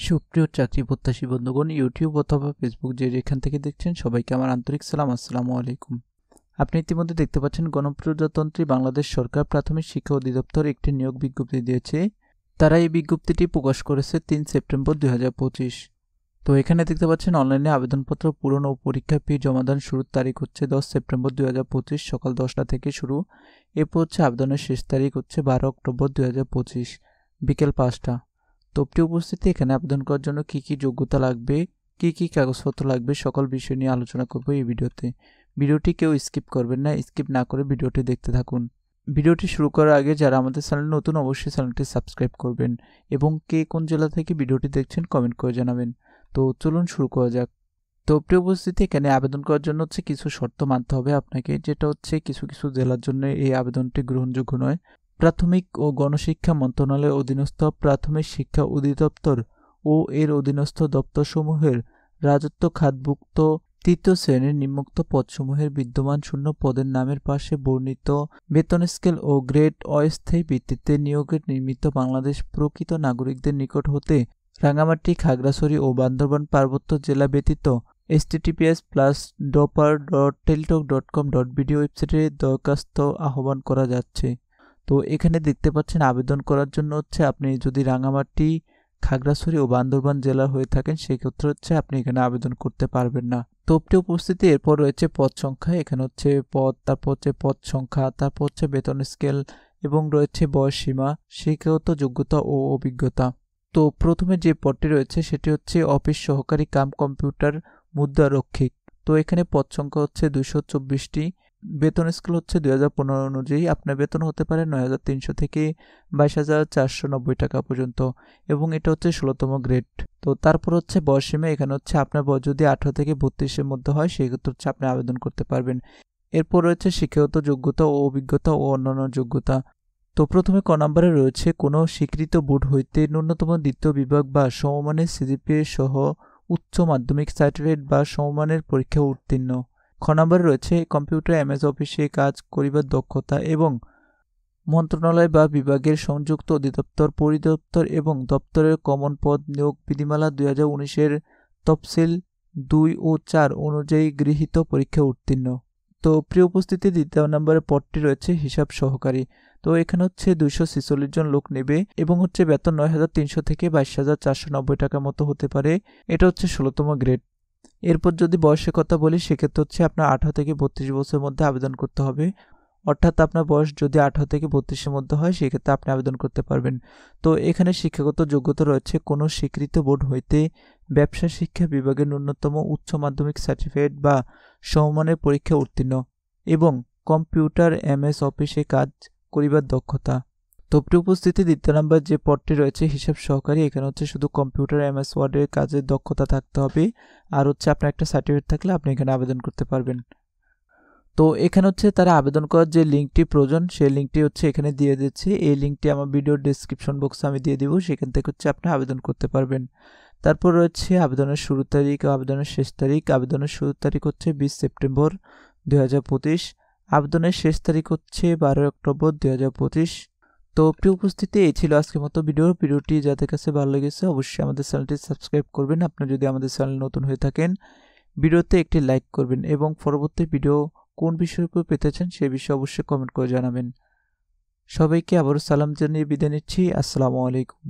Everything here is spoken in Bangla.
সুপ্রিয় চাকরি প্রত্যাশী বন্ধুগণ, ইউটিউব অথবা ফেসবুক যে যেখান থেকে দেখছেন সবাইকে আমার আন্তরিক সালাম। আসসালামু আলাইকুম। আপনি ইতিমধ্যে দেখতে পাচ্ছেন গণপ্রজাতন্ত্রী বাংলাদেশ সরকার প্রাথমিক শিক্ষা অধিদপ্তর একটি নিয়োগ বিজ্ঞপ্তি দিয়েছে। তারা এই বিজ্ঞপ্তিটি প্রকাশ করেছে 3 সেপ্টেম্বর 2025। তো এখানে দেখতে পাচ্ছেন অনলাইনে আবেদনপত্র পূরণ ও পরীক্ষা ফি জমাদান শুরুর তারিখ হচ্ছে 10 সেপ্টেম্বর 2025 সকাল 10টা থেকে শুরু। এরপর হচ্ছে আবেদনের শেষ তারিখ হচ্ছে 12 অক্টোবর 2025 বিকেল 5টা। তো প্রিয় উপস্থিতি, এখানে আবেদন করার জন্য কি কি যোগ্যতা লাগবে, কি কি কাগজপত্র লাগবে, সকল বিষয় নিয়ে আলোচনা করব এই ভিডিওতে। ভিডিওটি কেউ স্কিপ করবেন না, স্কিপ না করে ভিডিওটি দেখতে থাকুন। ভিডিওটি শুরু করার আগে যারা আমাদের চ্যানেল নতুন অবশ্যই চ্যানেলটি সাবস্ক্রাইব করবেন এবং কে কোন জেলা থেকে ভিডিওটি দেখছেন কমেন্ট করে জানাবেন। তো চলুন শুরু করা যাক। তো প্রিয় উপস্থিতি, এখানে আবেদন করার জন্য হচ্ছে কিছু শর্ত মানতে হবে আপনাকে, যেটা হচ্ছে কিছু কিছু জেলার জন্য এই আবেদনটি গ্রহণযোগ্য নয়। প্রাথমিক ও গণশিক্ষা মন্ত্রণালয়ের অধীনস্থ প্রাথমিক শিক্ষা অধিদপ্তর ও এর অধীনস্থ দপ্তরসমূহের রাজত্ব খাতভুক্ত তৃতীয় শ্রেণীর নিম্নোক্ত পদসমূহের বিদ্যমান শূন্য পদের নামের পাশে বর্ণিত বেতন স্কেল ও গ্রেড অস্থায়ী ভিত্তিতে নিয়োগের নিমিত্ত বাংলাদেশ প্রকৃত নাগরিকদের নিকট হতে রাঙামাটি, খাগড়াছড়ি ও বান্দরবান পার্বত্য জেলা ব্যতীত https://dopar.teltok.com.bd ওয়েবসাইটে দরখাস্ত আহ্বান করা যাচ্ছে। তো এখানে দেখতে পাচ্ছেন আবেদন করার জন্য হচ্ছে আপনি যদি রাঙামাটি, খাগড়াছড়ি ও বান্দরবান জেলার হয়ে থাকেন সেক্ষেত্রে হচ্ছে আপনি এখানে আবেদন করতে পারবেন না। তো প্রিয় উপস্থিতি, এরপর রয়েছে পদ সংখ্যা। এখানে হচ্ছে পদ, তারপর হচ্ছে পদ সংখ্যা, তারপর হচ্ছে বেতন স্কেল এবং রয়েছে বয়স সীমা, শিক্ষাগত যোগ্যতা ও অভিজ্ঞতা। তো প্রথমে যে পদটি রয়েছে সেটি হচ্ছে অফিস সহকারী কাম কম্পিউটার মুদ্রারক্ষিক। তো এখানে পদ সংখ্যা হচ্ছে 224টি। বেতন স্কেল হচ্ছে 2015 অনুযায়ী আপনার বেতন হতে পারে 9,300 থেকে 22,490 টাকা পর্যন্ত এবং এটা হচ্ছে 16তম গ্রেড। তো তারপর হচ্ছে বয়সসীমা। এখানে হচ্ছে আপনার বয়স যদি 18 থেকে 32-এর মধ্যে হয় সেক্ষেত্রে হচ্ছে আপনি আবেদন করতে পারবেন। এরপর রয়েছে শিক্ষাগত যোগ্যতা ও অভিজ্ঞতা ও অন্যান্য যোগ্যতা। তো প্রথমে ক নম্বরে রয়েছে কোনো স্বীকৃত বোর্ড হইতে ন্যূনতম দ্বিতীয় বিভাগ বা সমমানের সিজিপিএ সহ উচ্চ মাধ্যমিক সার্টিফিকেট বা সমমানের পরীক্ষা উত্তীর্ণ। খ নম্বরে রয়েছে কম্পিউটার এমএস অফিসে কাজ করিবার দক্ষতা এবং মন্ত্রণালয় বা বিভাগের সংযুক্ত অধিদপ্তর, পরিদপ্তর এবং দপ্তরের কমন পদ নিয়োগ বিধিমালা 2019-এর তফসিল 2 ও 4 অনুযায়ী গৃহীত পরীক্ষা উত্তীর্ণ। তো প্রিয় উপস্থিতি, দ্বিতীয় নম্বরে পদটি রয়েছে হিসাব সহকারী। তো এখানে হচ্ছে 246 জন লোক নেবে এবং হচ্ছে বেতন 9,300 থেকে 22,490 টাকার মতো হতে পারে। এটা হচ্ছে 16তম গ্রেড। এরপর যদি বয়সের কথা বলি সেক্ষেত্রে হচ্ছে আপনার 18 থেকে 32 বছরের মধ্যে আবেদন করতে হবে। অর্থাৎ আপনার বয়স যদি 18 থেকে 32-এর মধ্যে হয় সেক্ষেত্রে আপনি আবেদন করতে পারবেন। তো এখানে শিক্ষাগত যোগ্যতা রয়েছে কোনো স্বীকৃত বোর্ড হইতে ব্যবসা শিক্ষা বিভাগের ন্যূনতম উচ্চ মাধ্যমিক সার্টিফিকেট বা সমমানের পরীক্ষা উত্তীর্ণ এবং কম্পিউটার এমএস অফিসে কাজ করিবার দক্ষতা। তো প্রিয় উপস্থিতি, দ্বিতীয় নম্বর যে পদটি রয়েছে হিসাব সহকারী, এখানে হচ্ছে শুধু কম্পিউটার এমএস ওয়ার্ডের কাজের দক্ষতা থাকতে হবে আর হচ্ছে আপনার একটা সার্টিফিকেট থাকলে আপনি এখানে আবেদন করতে পারবেন। তো এখানে হচ্ছে তারা আবেদন করার যে লিঙ্কটি প্রয়োজন সেই লিঙ্কটি হচ্ছে এখানে দিয়ে দিচ্ছি। এই লিঙ্কটি আমার ভিডিওর ডেসক্রিপশন বক্সে আমি দিয়ে দিব, সেখান থেকে হচ্ছে আপনি আবেদন করতে পারবেন। তারপর রয়েছে আবেদনের শুরু তারিখ ও আবেদনের শেষ তারিখ। আবেদনের শুরু তারিখ হচ্ছে 20 সেপ্টেম্বর 2025। আবেদনের শেষ তারিখ হচ্ছে 12 অক্টোবর 2025। তো প্রিয় উপস্থিতি, এই ছিল আজকের মতো ভিডিওটি যাদের কাছে ভালো লেগেছে অবশ্যই আমাদের চ্যানেলটি সাবস্ক্রাইব করবেন। আপনি যদি আমাদের চ্যানেল নতুন হয়ে থাকেন ভিডিওতে একটি লাইক করবেন এবং পরবর্তী ভিডিও কোন বিষয়ের উপর পেতে চান সে বিষয়ে অবশ্যই কমেন্ট করে জানাবেন। সবাইকে আবারও সালাম জানিয়ে বিদায় নিচ্ছি। আসসালামু আলাইকুম।